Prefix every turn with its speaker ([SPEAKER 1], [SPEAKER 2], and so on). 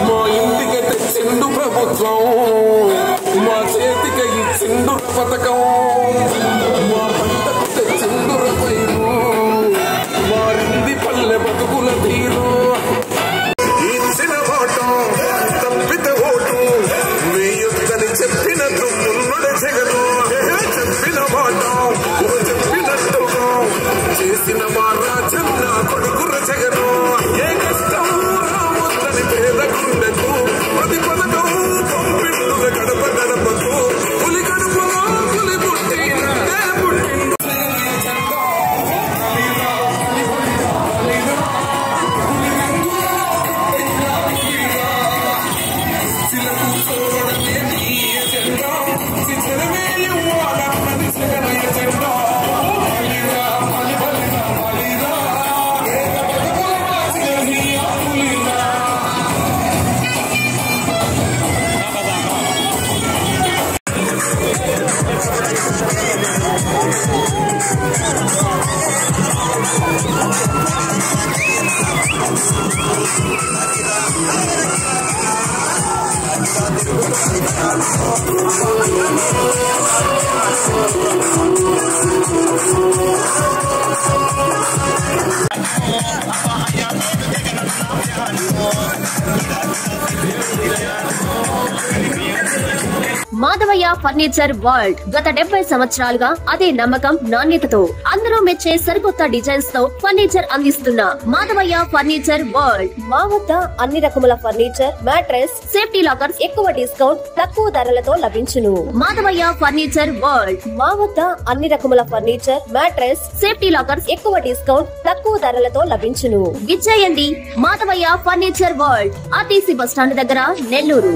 [SPEAKER 1] మా ఇంటికి తెచ్చిండు ప్రభుత్వం, మా చేతికి ఇచ్చిండు పథకం, మా పంటకు తెచ్చిండు పైరు, మారింది పల్లె బతుకుల తీరు. ఇచ్చిన ఓటు తప్పిత ఓటు వేయొద్దని చెప్పినట్టు మున్నడు జగను, చెప్పిన మాట చెప్పినట్టుగా చేసిన మా రాజన్న కొడుకుల జగను. ఏ కష్టం రావద్దని పేద గుండెకు ప్రతి పథకం పంపిండుగ గడప గడపకు. పులి గడపలో పులి పుట్టిన పుట్టిండు.
[SPEAKER 2] మాధవయ్య ఫర్నిచర్ వరల్డ్ గత 70 సంవత్సరాలుగా అదే నమ్మకం, నాణ్యతతో అందరూ మెచ్చే సరికొత్త డిజైన్స్ తో ఫర్నిచర్ అందిస్తున్న మాధవయ్య ఫర్నిచర్ వరల్డ్. మా వద్ద అన్ని రకముల ఫర్నిచర్, మ్యాట్రెస్, సేఫ్టీ లాకర్స్ ఎక్కువ డిస్కౌంట్, తక్కువ ధరలతో లభించును. Madhavayya furniture world. మా వద్ద అన్ని రకముల ఫర్నిచర్, మ్యాట్రెస్, సేఫ్టీ లాకర్స్ ఎక్కువ డిస్కౌంట్, తక్కువ ధరలతో లభించును. విచ్చేయండి Madhavayya furniture world, RTC bus stand దగ్గర, నెల్లూరు.